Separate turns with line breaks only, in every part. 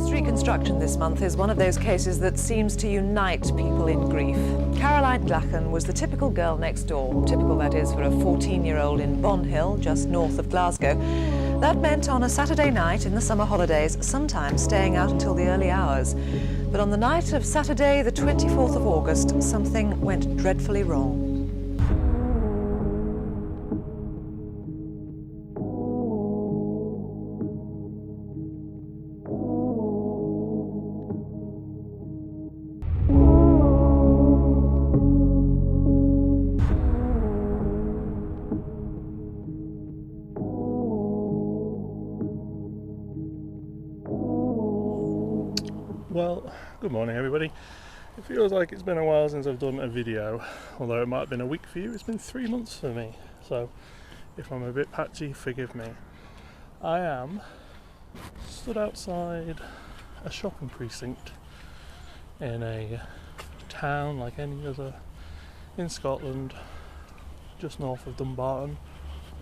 first reconstruction this month is one of those cases that seems to unite people in grief. Caroline Glachan was the typical girl next door. Typical, that is, for a 14-year-old in Bonhill, just north of Glasgow. That meant on a Saturday night in the summer holidays, sometimes staying out until the early hours. But on the night of Saturday, the 24th of August, something went dreadfully wrong.
Well, good morning everybody. It feels like it's been a while since I've done a video, although it might have been a week for you. It's been 3 months for me, so if I'm a bit patchy, forgive me. I am stood outside a shopping precinct in a town like any other in Scotland, just north of Dumbarton.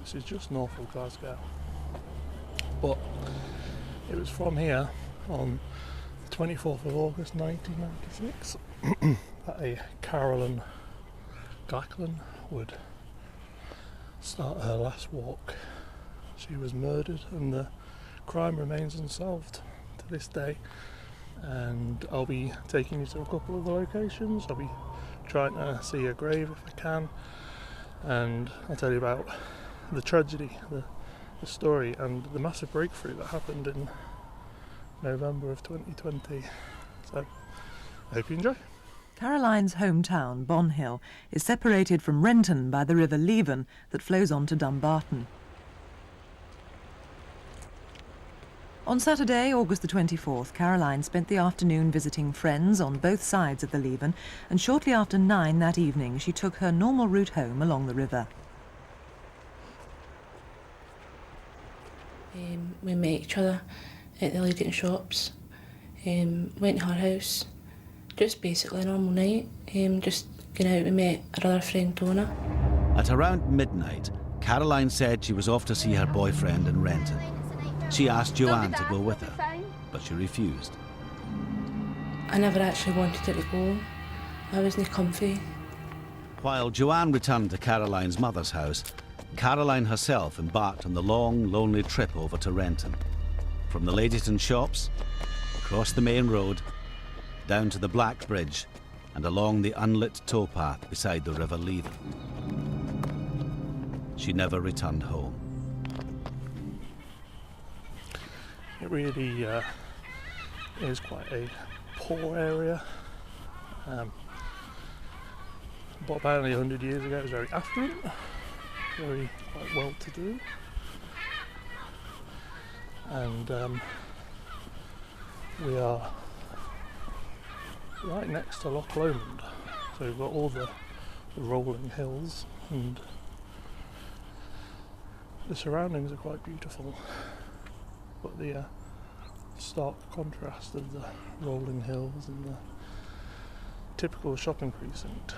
This is just north of Glasgow. But it was from here on 24th of August 1996 that a Caroline Glachan would start her last walk. She was murdered and the crime remains unsolved to this day, and I'll be taking you to a couple of the locations. I'll be trying to see her grave if I can, and I'll tell you about the tragedy, the story, and the massive breakthrough that happened in November of 2020. So, I hope you enjoy.
Caroline's hometown, Bonhill, is separated from Renton by the river Levin that flows on to Dumbarton. On Saturday, August the 24th, Caroline spent the afternoon visiting friends on both sides of the Levin, and shortly after 9 that evening she took her normal route home along the river.
We met each other at the Lady shops, went to her house, just basically a normal night, just going out. We met our other friend Donna.
At around midnight, Caroline said she was off to see her boyfriend in Renton. She asked Joanne to go with her, but she refused.
I never actually wanted her to go. I wasn't comfy.
While Joanne returned to Caroline's mother's house, Caroline herself embarked on the long, lonely trip over to Renton. From the Ladyton shops, across the main road, down to the Black Bridge, and along the unlit towpath beside the River Levin. She never returned home.
It really is quite a poor area. But apparently 100 years ago it was very affluent, very quite well-to-do. And we are right next to Loch Lomond, so we've got all the rolling hills, and the surroundings are quite beautiful, but the stark contrast of the rolling hills and the typical shopping precinct.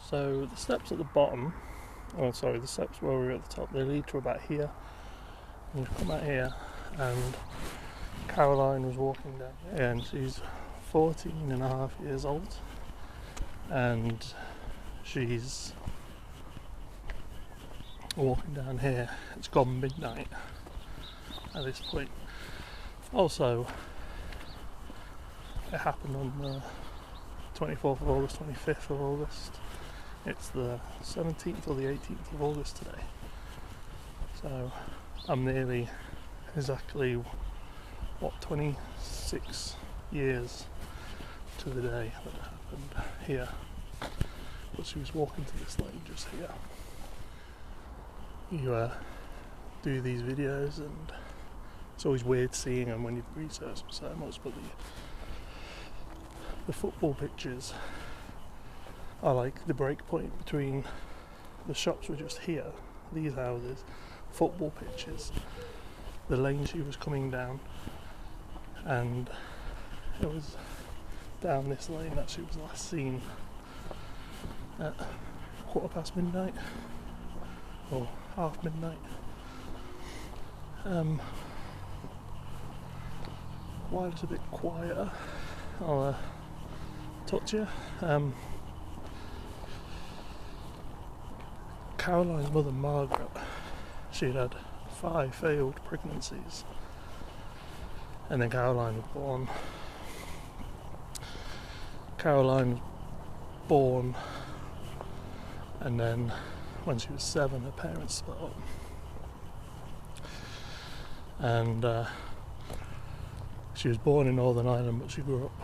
So the steps at the bottom, the steps where we were at the top, they lead to about here. And we've come out here, and Caroline was walking down here, and she's 14 and a half years old, and she's walking down here. It's gone midnight at this point. Also, it happened on the 24th of August, 25th of August. It's the 17th or the 18th of August today. So I'm nearly exactly, 26 years to the day that it happened here. But she was walking to this lane just here. You do these videos, and it's always weird seeing them when you've researched them so much, but the football pitches are like the break point between the shops were just here, these houses, football pitches, the lane she was coming down, and it was down this lane that she was last seen at midnight, or half midnight. while it's a bit quieter, I'll talk to you. Caroline's mother, Margaret, she'd had 5 failed pregnancies, and then Caroline was born. And then when she was 7, her parents split up, and she was born in Northern Ireland, but she grew up,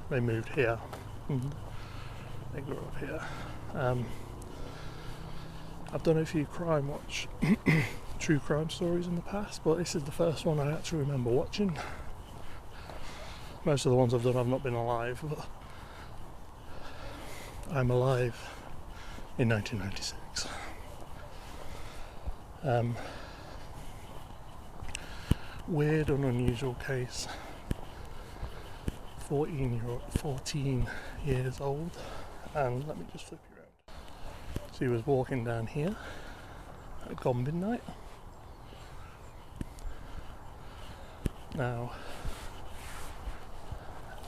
they moved here, and they grew up here. I've done a few true crime stories in the past, but this is the first one I actually remember watching. Most of the ones I've done I've not been alive, but I'm alive in 1996. Weird and unusual case. 14 years old, and let me just flip you around. She was walking down here at gone midnight. Now,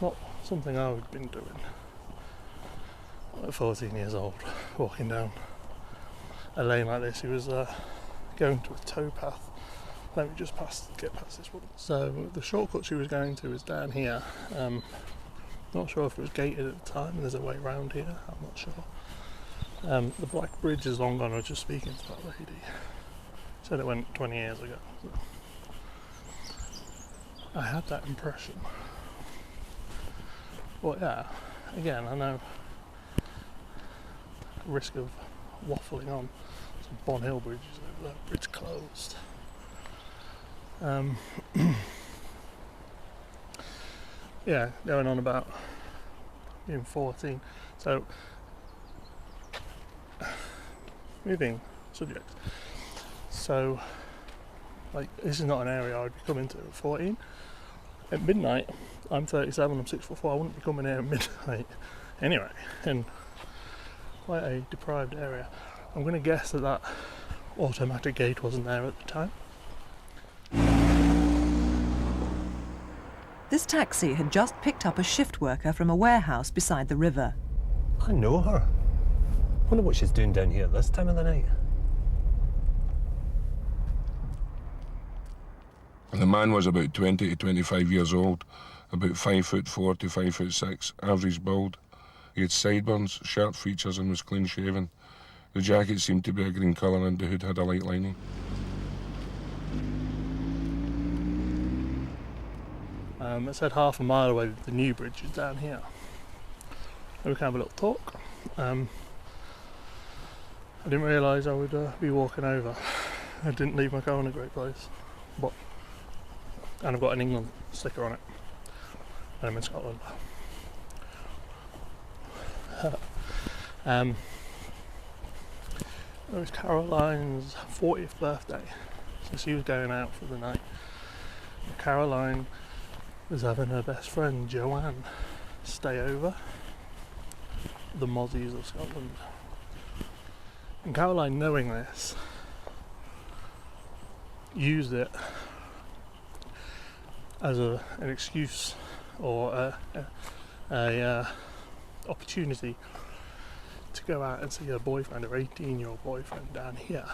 not something I would have been doing at 14 years old, walking down a lane like this. She was going to a towpath. Let me just get past this one. So the shortcut she was going to is down here. Not sure if it was gated at the time, and there's a way around here, I'm not sure. The Black Bridge is long gone. I was just speaking to that lady. Said it went 20 years ago. So I had that impression. But yeah, again, I know risk of waffling on. Some Bon Hill Bridge is over there. Bridge closed. Yeah, going on about being 14. So, moving subject. So, like, this is not an area I would be coming to at 14. At midnight, I'm 37, I'm 6'4", I wouldn't be coming here at midnight anyway, in quite a deprived area. I'm going to guess that automatic gate wasn't there at the time.
This taxi had just picked up a shift worker from a warehouse beside the river.
I know her. Wonder what she's doing down here this time of the night.
The man was about 20 to 25 years old, about 5'4" to 5'6", average build. He had sideburns, sharp features, and was clean shaven. The jacket seemed to be a green colour, and the hood had a light lining.
It said half a mile away, the new bridge is down here. We can have a little talk. I didn't realise I would be walking over. I didn't leave my car in a great place, and I've got an England sticker on it, and I'm in Scotland. It was Caroline's 40th birthday, so she was going out for the night. Caroline was having her best friend Joanne stay over, the Mozzies of Scotland. And Caroline, knowing this, used it as an excuse or a opportunity to go out and see her boyfriend, her 18-year-old boyfriend, down here.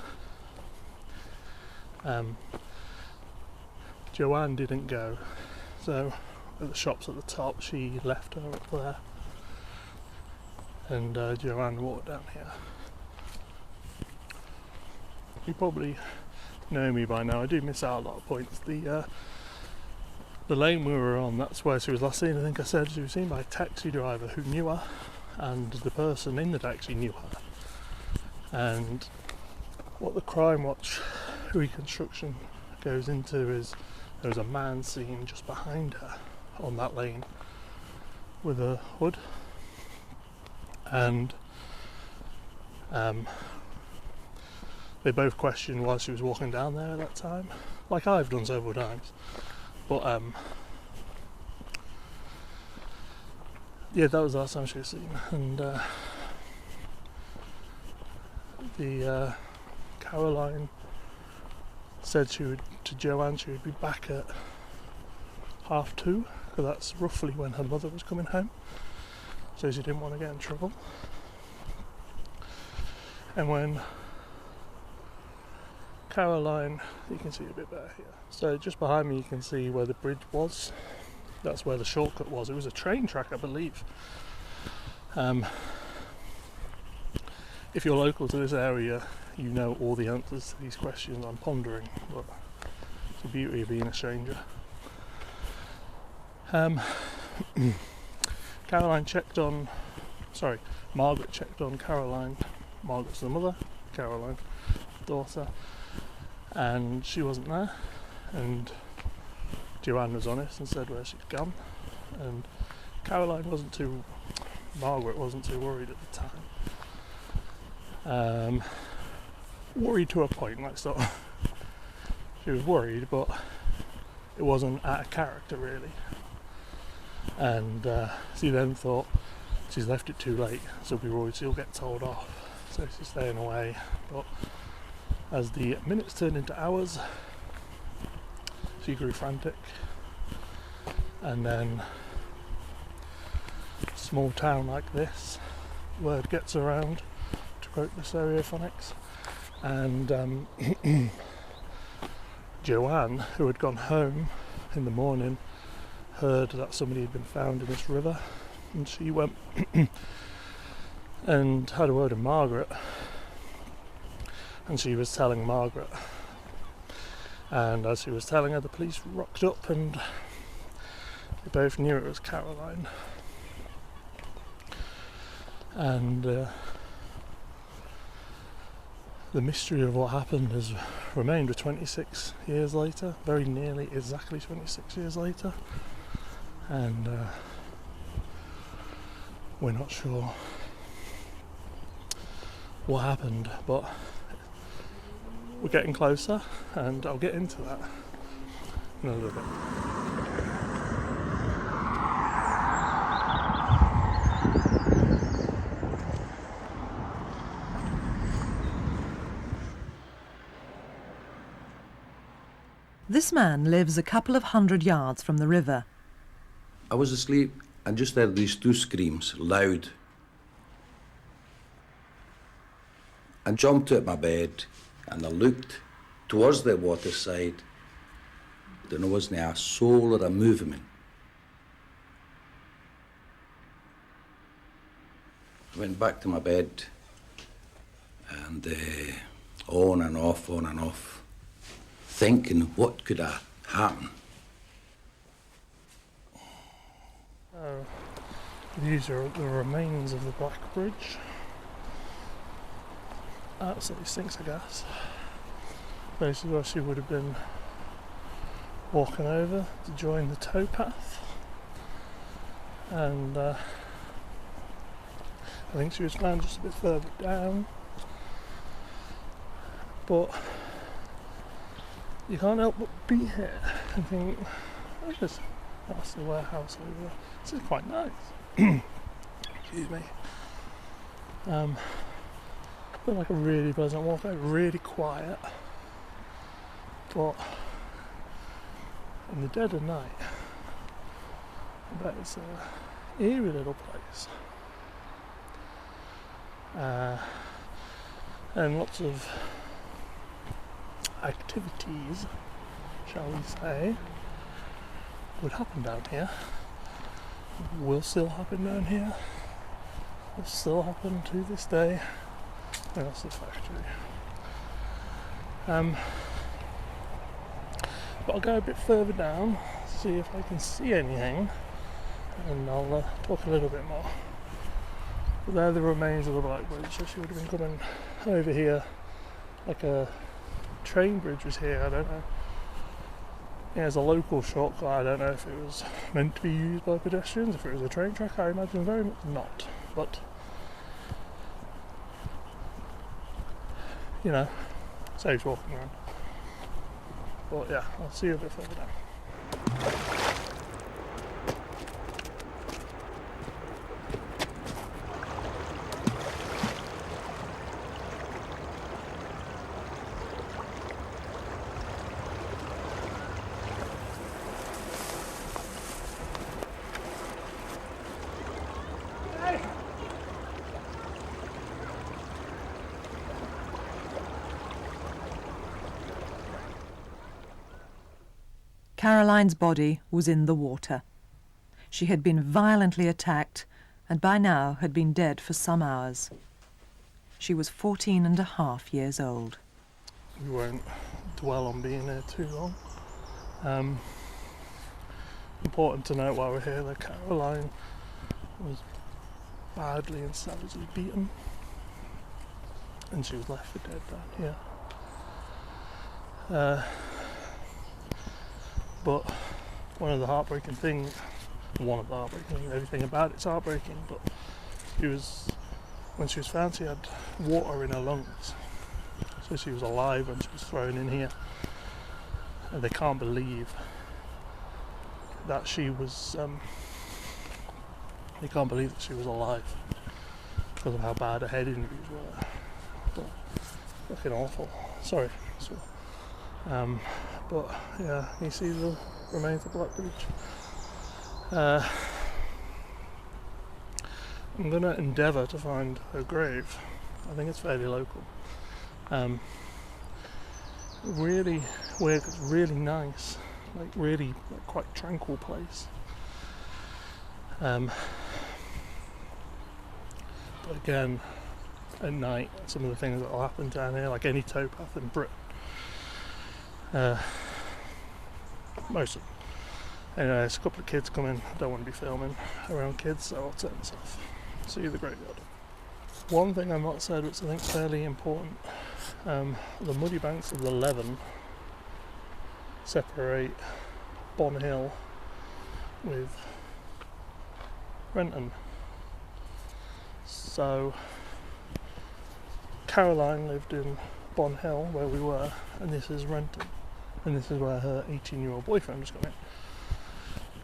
Joanne didn't go, so at the shops at the top she left her up there, and Joanne walked down here. You probably know me by now, I do miss out a lot of points. The lane we were on, that's where she was last seen. I think I said she was seen by a taxi driver who knew her, and the person in the taxi knew her. And what the Crime Watch reconstruction goes into is there was a man seen just behind her on that lane with a hood, and they both questioned why she was walking down there at that time, like I've done several times. But yeah, that was the last time she was seen. And the Caroline said to Joanne she would be back at 2:30, because that's roughly when her mother was coming home, so she didn't want to get in trouble. And when Caroline, you can see a bit better here, so just behind me you can see where the bridge was. That's where the shortcut was. It was a train track, I believe. If you're local to this area, you know all the answers to these questions I'm pondering, but it's the beauty of being a stranger. Margaret checked on Caroline. Margaret's the mother, Caroline, daughter, and she wasn't there. And Joanne was honest and said where she'd gone. And Margaret wasn't too worried at the time. Worried to a point, like sort of. She was worried, but it wasn't out of character really. And she then thought, she's left it too late, so be worried she'll get told off. So she's staying away. But as the minutes turned into hours, she grew frantic. And then, small town like this, word gets around, to quote the stereophonics, and Joanne, who had gone home in the morning, heard that somebody had been found in this river, and she went and had a word with Margaret, and she was telling Margaret, and as she was telling her, the police rocked up and they both knew it was Caroline. And the mystery of what happened has remained 26 years later, very nearly exactly 26 years later, and we're not sure what happened, but we're getting closer, and I'll get into that in a little bit.
This man lives a couple of 100 yards from the river.
I was asleep and just heard these two screams, loud. I jumped out of my bed and I looked towards the waterside. There wasn't a soul or a movement. I went back to my bed and on and off, thinking what could have happened.
These are the remains of the Black Bridge. Absolutely stinks of gas. Basically where she would have been walking over to join the towpath, and I think she was found just a bit further down, but you can't help but be here and think, that's the warehouse over there. This is quite nice. Excuse me. Felt like a really pleasant walk, really quiet, but in the dead of night, I bet it's a eerie little place. And lots of activities, shall we say, would happen down here, will still happen down here, will still happen to this day. And that's the factory. But I'll go a bit further down, see if I can see anything, and I'll talk a little bit more. But they're the remains of the Black Bridge, so she would have been coming over here like a train bridge was here, I don't know. Yeah, it's a local shortcut, I don't know if it was meant to be used by pedestrians, if it was a train track, I imagine very much not, but you know, saves walking around. But yeah, I'll see you a bit further down.
Caroline's body was in the water. She had been violently attacked and by now had been dead for some hours. She was 14.5 years old.
We won't dwell on being there too long. Important to note while we're here that Caroline was badly and savagely beaten, and she was left for dead down here. But one of the heartbreaking things, everything about it's heartbreaking, but when she was found, she had water in her lungs, so she was alive when she was thrown in here, and they can't believe that she was alive because of how bad her head injuries were. But fucking awful. Sorry. But yeah, you see the remains of Blackbridge. I'm gonna endeavour to find her grave. I think it's fairly local. Really weird, really nice, really quite tranquil place. But again, at night, some of the things that will happen down here, like any towpath in Britain, most of them. Anyway, there's a couple of kids coming. I don't want to be filming around kids, so I'll turn this off. See you at the graveyard. One thing I've not said, which I think is fairly important, the muddy banks of the Levin separate Bon Hill with Renton. So Caroline lived in Bon Hill, where we were, and this is Renton, and this is where her 18-year-old boyfriend was coming.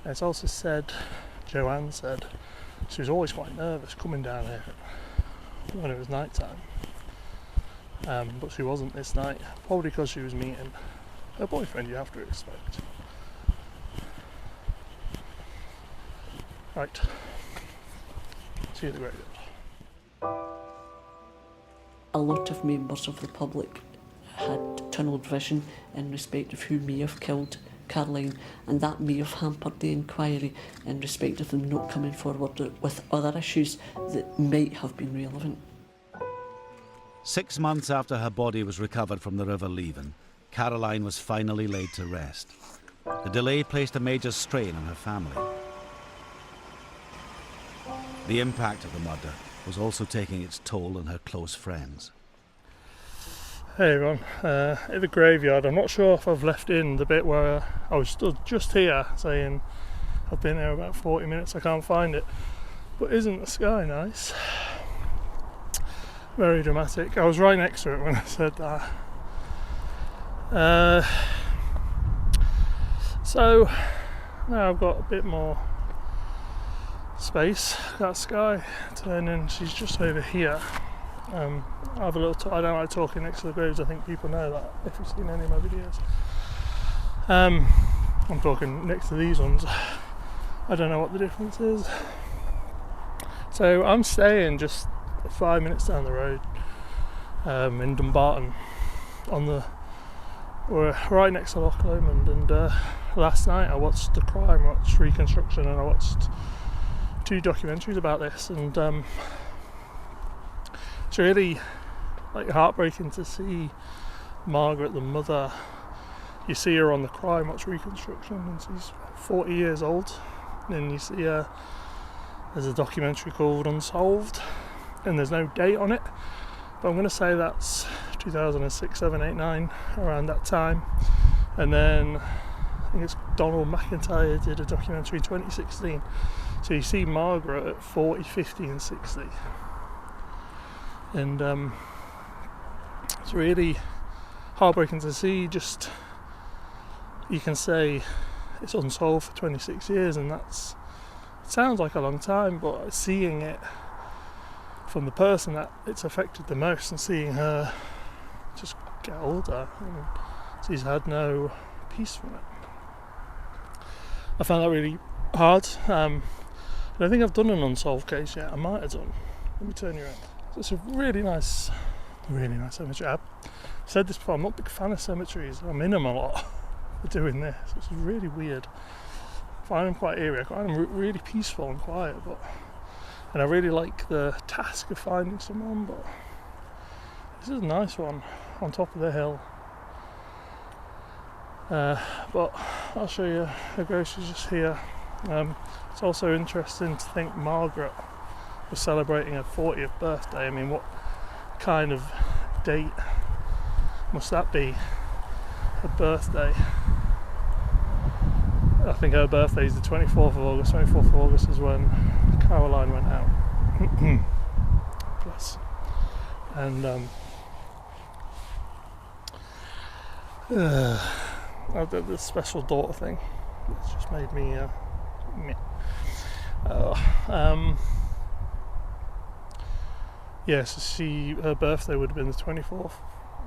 It's also said, Joanne said, she was always quite nervous coming down here when it was night time, but she wasn't this night, probably because she was meeting her boyfriend, you have to expect. Right, see you at the graveyard.
A lot of members of the public had tunnelled vision in respect of who may have killed Caroline, and that may have hampered the inquiry in respect of them not coming forward with other issues that might have been relevant.
6 months after her body was recovered from the River Levin, Caroline was finally laid to rest. The delay placed a major strain on her family. The impact of the murder was also taking its toll on her close friends.
Hey everyone, at the graveyard. I'm not sure if I've left in the bit where I was stood just here saying I've been there about 40 minutes, I can't find it. But isn't the sky nice? Very dramatic. I was right next to it when I said that. So now I've got a bit more space. That sky turning, she's just over here. I have a little. I don't like talking next to the graves. I think people know that if you've seen any of my videos. I'm talking next to these ones. I don't know what the difference is. So I'm staying just 5 minutes down the road in Dumbarton. We're right next to Loch Lomond, and last night I watched the crime, watched reconstruction, and I watched 2 documentaries about this, and it's really heartbreaking to see Margaret, the mother. You see her on the crime watch reconstruction, and she's 40 years old. And you see her. There's a documentary called Unsolved, and there's no date on it, but I'm going to say that's 2006, 7, 8, 9, around that time. And then I think it's Donald McIntyre did a documentary in 2016. So you see Margaret at 40, 50 and 60. And it's really heartbreaking to see. Just, you can say it's unsolved for 26 years, and it sounds like a long time, but seeing it from the person that it's affected the most, and seeing her just get older, and she's had no peace from it, I found that really hard. I don't think I've done an unsolved case yet. I might have done. Let me turn you around. So it's a really nice cemetery. I've said this before, I'm not a big fan of cemeteries. I'm in them a lot, are doing this, which is really weird. I find them quite eerie. I find them really peaceful and quiet, and I really like the task of finding someone, but this is a nice one on top of the hill. But I'll show you the groceries just here. It's also interesting to think Margaret was celebrating her 40th birthday. I mean, what kind of date must that be? Her birthday. I think her birthday is the 24th of August. 24th of August is when Caroline went out. Plus. And the special daughter thing. It's just made me yeah, so her birthday would have been the 24th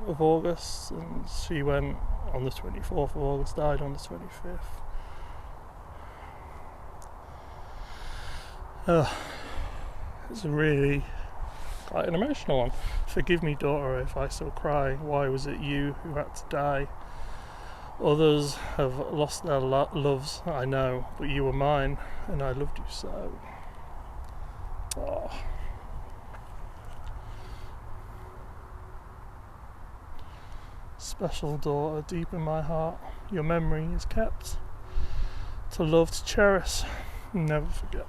of August, and she went on the 24th of August, died on the 25th. It's a really quite an emotional one. Forgive me, daughter, if I still cry. Why was it you who had to die? Others have lost their loves, I know, but you were mine, and I loved you so. Oh. Special daughter, deep in my heart, your memory is kept. To love, to cherish, never forget.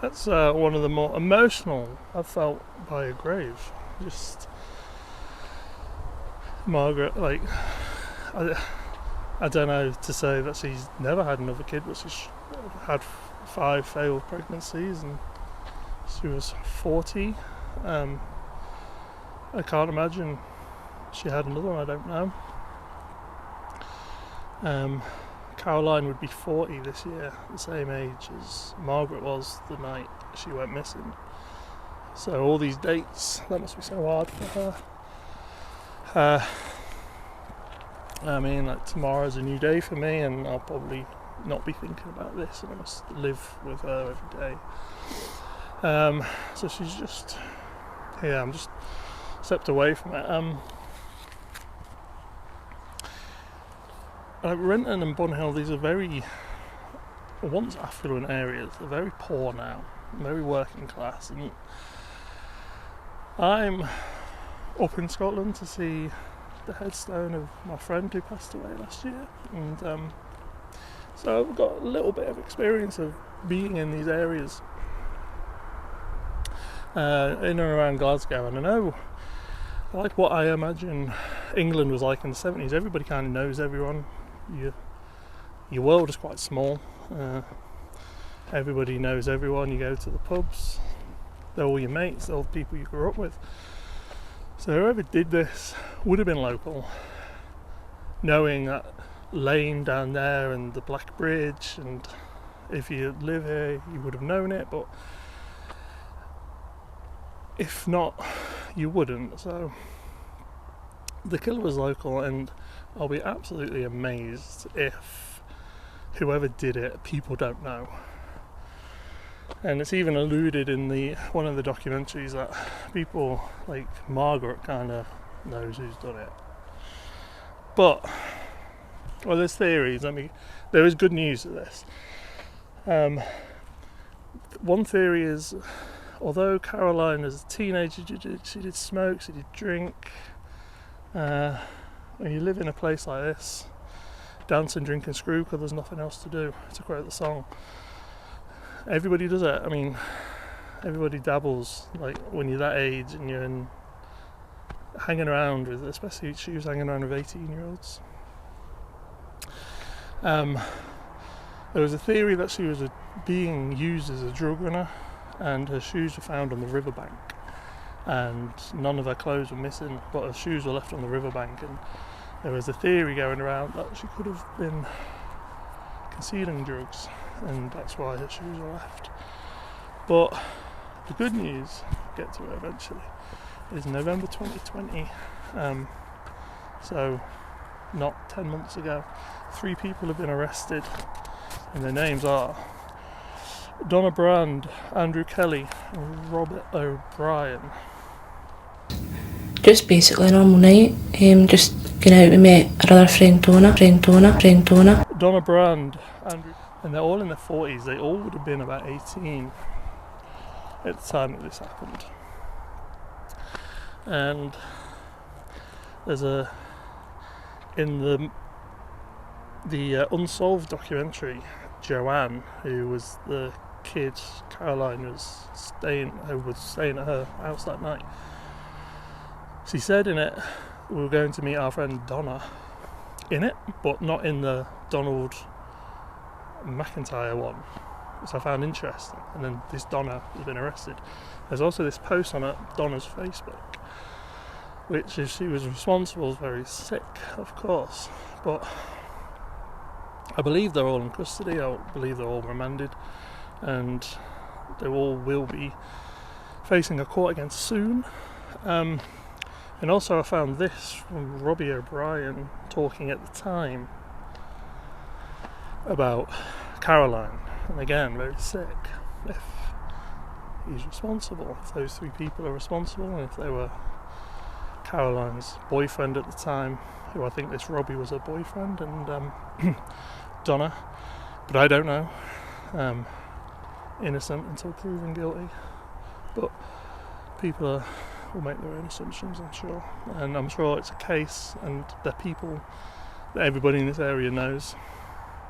That's one of the more emotional I've felt by a grave. Just Margaret, like, I don't know to say that she's never had another kid, but she's had 5 failed pregnancies, and she was 40. I can't imagine she had another one, I don't know. Caroline would be 40 this year, the same age as Margaret was the night she went missing. So all these dates, that must be so hard for her. I mean, like, tomorrow's a new day for me, and I'll probably not be thinking about this, and I must live with her every day. So she's just, I'm just stepped away from it. Renton and Bunhill, these are very, once affluent areas. They're very poor now, very working class, and I'm up in Scotland to see the headstone of my friend who passed away last year, and so I've got a little bit of experience of being in these areas in and around Glasgow, and I know, like, what I imagine England was like in the 70s. Everybody kind of knows everyone. Your world is quite small. Everybody knows everyone. You go to the pubs, they're all your mates, they're all the people you grew up with. So whoever did this would have been local, knowing that lane down there and the Black Bridge, and if you live here you would have known it, but if not, you wouldn't. So the killer was local, and I'll be absolutely amazed if whoever did it, people don't know. And it's even alluded in one of the documentaries that people like Margaret kind of knows who's done it. But, well, there's theories. There is good news to this. One theory is, although Caroline as a teenager, she did smoke, she did drink. When you live in a place like this, dance and drink and screw because there's nothing else to do, to quote the song. Everybody does it. I mean, everybody dabbles, like, when you're that age and you're hanging around with, especially she was hanging around with 18-year-olds. There was a theory that she was being used as a drug runner, and her shoes were found on the riverbank, and none of her clothes were missing, but her shoes were left on the riverbank, and there was a theory going around that she could have been concealing drugs, and that's why her shoes were left. But the good news, get to it eventually, is November 2020, so not 10 months ago, 3 people have been arrested, and their names are Donna Brand, Andrew Kelly, and Robert O Brien.
Just basically a normal night. Just going out, we met our other friend Donna.
Donna Brand, Andrew, and they're all in their 40s. They all would have been about 18 at the time that this happened. And there's in the Unsolved documentary, Joanne, who was the kid Caroline who was staying at her house that night, she said in it, we were going to meet our friend Donna in it, but not in the Donald McIntyre one, which I found interesting. And then this Donna has been arrested. There's also this post on Donna's Facebook, which, if she was responsible, is very sick, of course, but I believe they're all in custody. I believe they're all remanded, and they all will be facing a court against soon. And also I found this from Robert O Brien talking at the time about Caroline, and again, very sick. If he's responsible, if those three people are responsible, and if they were Caroline's boyfriend at the time, who I think this Robbie was her boyfriend, and Donna, but I don't know. Innocent until proven guilty, but people will make their own assumptions, I'm sure, and I'm sure it's a case, and they're people that everybody in this area knows,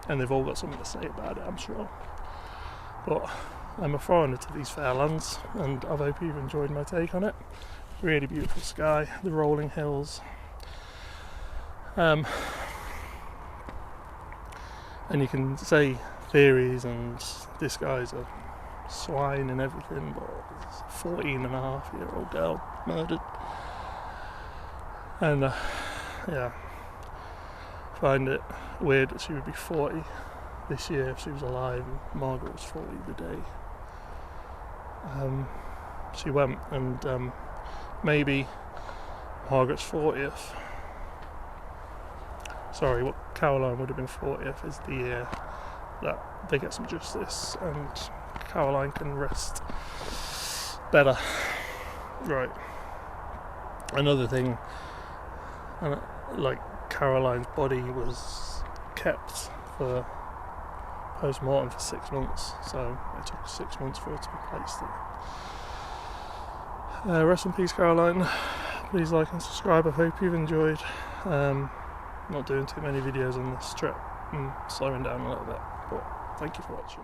and they've all got something to say about it, I'm sure. But I'm a foreigner to these fair lands, and I hope you've enjoyed my take on it. Really beautiful sky, the rolling hills, and you can say theories and this guy's a swine and everything, but it's a 14-and-a-half-year-old girl murdered, and yeah, find it weird that she would be 40 this year if she was alive, and Margaret was 40 the day she went, and maybe Margaret's 40th, sorry, what Caroline would have been 40th is the year that they get some justice and Caroline can rest better. Right. Another thing, like Caroline's body was kept for post-mortem for 6 months, so it took 6 months for her to be placed there. Rest in peace, Caroline. Please like and subscribe. I hope you've enjoyed. Not doing too many videos on this trip. I'm slowing down a little bit, but thank you for watching.